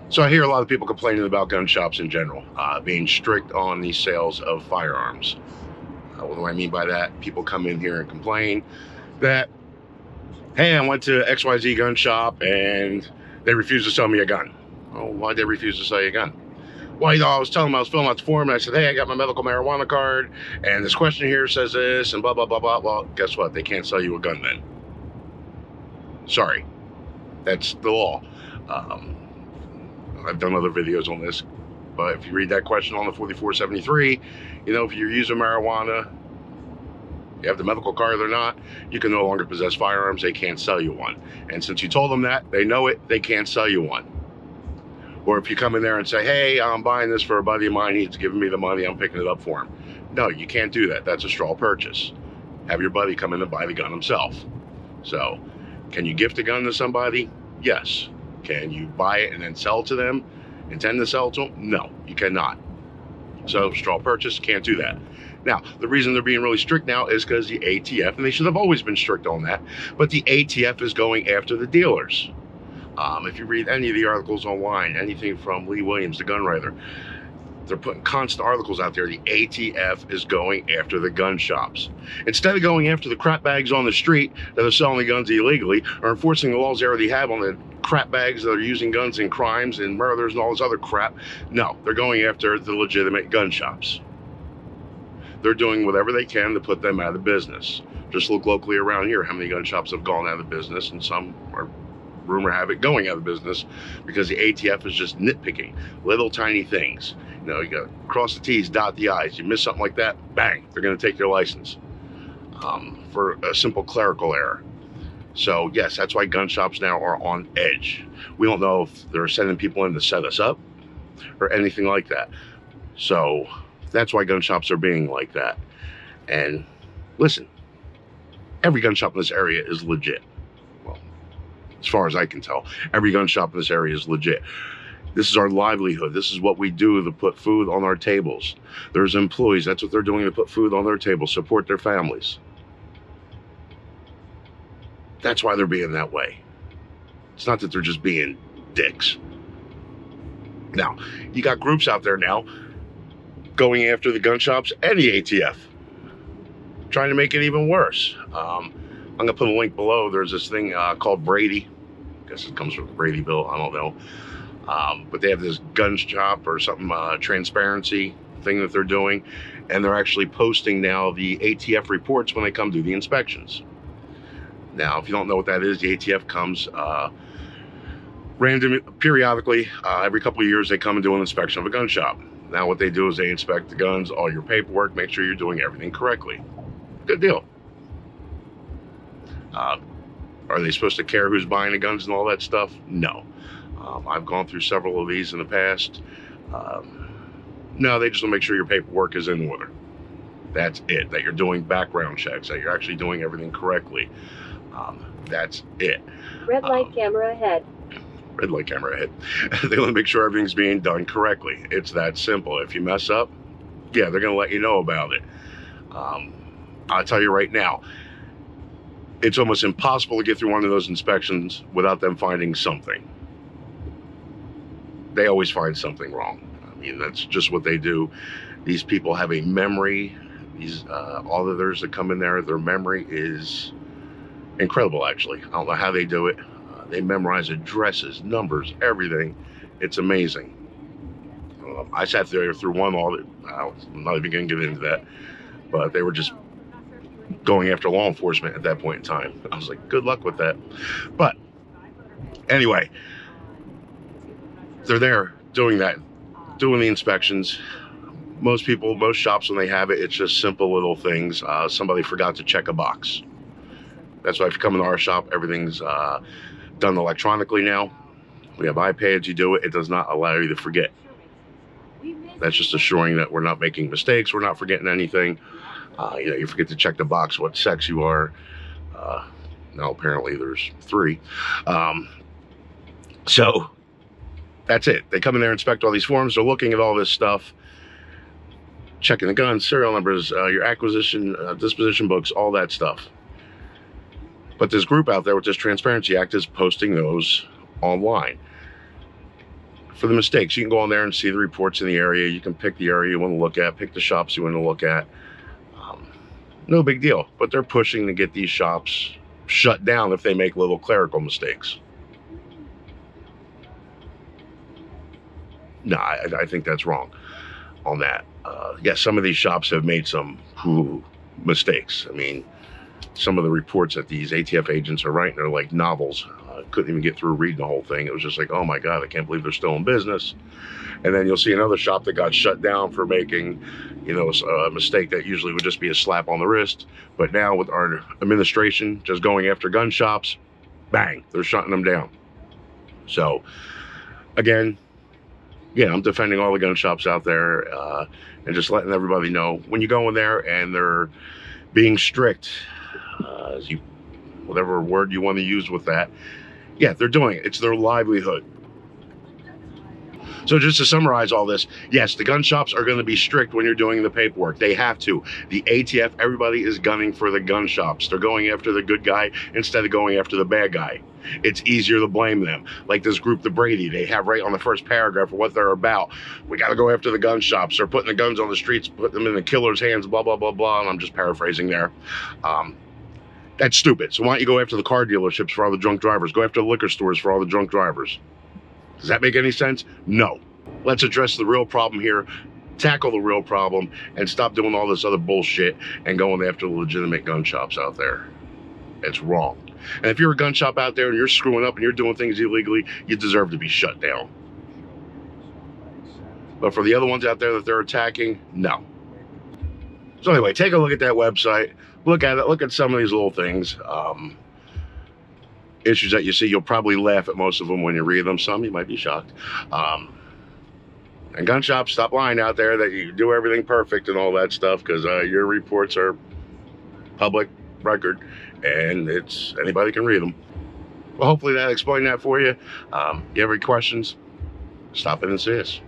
So I hear a lot of people complaining about gun shops in general, being strict on the sales of firearms. What do I mean by that? People come in here and complain that, hey, I went to XYZ gun shop and they refused to sell me a gun. Oh, why'd they refuse to sell you a gun? Well, I was telling them I was filling out the form and I said, hey, I got my medical marijuana card and this question here says this and blah, blah, blah, blah. Well, guess what? They can't sell you a gun then. Sorry. That's the law. I've done other videos on this, but if you read that question on the 4473, you know, if you're using marijuana, you have the medical card or not, you can no longer possess firearms. They can't sell you one. And since you told them that, they know it, they can't sell you one. Or if you come in there and say, hey, I'm buying this for a buddy of mine, he's giving me the money, I'm picking it up for him. No, you can't do that. That's a straw purchase. Have your buddy come in and buy the gun himself. So, can you gift a gun to somebody? Yes. Can you buy it and then sell it to them? Intend to sell it to them? No, you cannot. So, straw purchase, can't do that. Now, the reason they're being really strict now is because the ATF, and they should have always been strict on that, but the ATF is going after the dealers. If you read any of the articles online, anything from Lee Williams, the gun writer, they're putting constant articles out there. The ATF is going after the gun shops. Instead of going after the crap bags on the street that are selling the guns illegally or enforcing the laws they already have on the crap bags that are using guns in crimes and murders and all this other crap, no, they're going after the legitimate gun shops. They're doing whatever they can to put them out of business. Just look locally around here how many gun shops have gone out of business, and some are rumor have it going out of business because the ATF is just nitpicking little tiny things. You know, you got to cross the T's, dot the I's. You miss something like that, bang, they're going to take your license for a simple clerical error. So yes, that's why gun shops now are on edge. We don't know if they're sending people in to set us up or anything like that. So that's why gun shops are being like that. And listen, every gun shop in this area is legit. Well, as far as I can tell, every gun shop in this area is legit. This is our livelihood. This is what we do to put food on our tables. There's employees. That's what they're doing to put food on their tables, support their families. That's why they're being that way. It's not that they're just being dicks. Now, you got groups out there now going after the gun shops and the ATF, trying to make it even worse. I'm going to put a link below. There's this thing called Brady. I guess it comes from the Brady bill. I don't know. But they have this gun shop or something, transparency thing that they're doing. And they're actually posting now the ATF reports when they come do the inspections. Now, if you don't know what that is, the ATF comes periodically, every couple of years, they come and do an inspection of a gun shop. Now, what they do is they inspect the guns, all your paperwork, make sure you're doing everything correctly. Good deal. Are they supposed to care who's buying the guns and all that stuff? No. I've gone through several of these in the past. No, they just want to make sure your paperwork is in order. That's it. That you're doing background checks, that you're actually doing everything correctly. That's it. Red light camera ahead. Red light camera ahead. They want to make sure everything's being done correctly. It's that simple. If you mess up, yeah, they're going to let you know about it. I'll tell you right now, it's almost impossible to get through one of those inspections without them finding something. They always find something wrong. I mean, that's just what they do. These people have a memory. These auditors that come in there, their memory is incredible, actually. I don't know how they do it. They memorize addresses, numbers, everything. It's amazing. I sat there through one audit. I'm not even going to get into that. But they were just going after law enforcement at that point in time. I was like, good luck with that. But anyway, they're there doing that, doing the inspections. Most people, most shops, when they have it, it's just simple little things. Somebody forgot to check a box. That's why if you come into our shop, everything's done electronically now. We have iPads, you do it. It does not allow you to forget. That's just assuring that we're not making mistakes. We're not forgetting anything. You forget to check the box, what sex you are. Now apparently there's 3. So that's it. They come in there, inspect all these forms. They're looking at all this stuff, checking the guns, serial numbers, your acquisition, disposition books, all that stuff. But this group out there with this Transparency Act is posting those online. for the mistakes. You can go on there and see the reports in the area. You can pick the area you want to look at, pick the shops you want to look at. No big deal, but they're pushing to get these shops shut down if they make little clerical mistakes. No, I think that's wrong on that. Yes, some of these shops have made some mistakes. I mean, some of the reports that these ATF agents are writing are like novels. Couldn't even get through reading the whole thing. It was just like, oh my God, I can't believe they're still in business. And then you'll see another shop that got shut down for making, you know, a mistake that usually would just be a slap on the wrist. But now with our administration just going after gun shops, bang, they're shutting them down. So again, yeah, I'm defending all the gun shops out there and just letting everybody know when you go in there and they're being strict, whatever word you want to use with that. Yeah, they're doing it. It's their livelihood. So just to summarize all this, yes, the gun shops are going to be strict when you're doing the paperwork. They have to. The ATF, everybody is gunning for the gun shops. They're going after the good guy instead of going after the bad guy. It's easier to blame them. Like this group, the Brady, they have right on the first paragraph of what they're about. We got to go after the gun shops. They're putting the guns on the streets, putting them in the killer's hands, blah, blah, blah, blah. And I'm just paraphrasing there. That's stupid. So why don't you go after the car dealerships for all the drunk drivers? Go after the liquor stores for all the drunk drivers. Does that make any sense? No. Let's address the real problem here, tackle the real problem, and stop doing all this other bullshit and going after the legitimate gun shops out there. It's wrong. And if you're a gun shop out there and you're screwing up and you're doing things illegally, you deserve to be shut down. But for the other ones out there that they're attacking, no. So anyway, take a look at that website. Look at it. Look at some of these little things. Issues that you see, you'll probably laugh at most of them when you read them. Some you might be shocked. And gun shops, stop lying out there that you do everything perfect and all that stuff, because your reports are public record and it's anybody can read them. Well, hopefully that explained that for you. You have any questions, stop in and see us.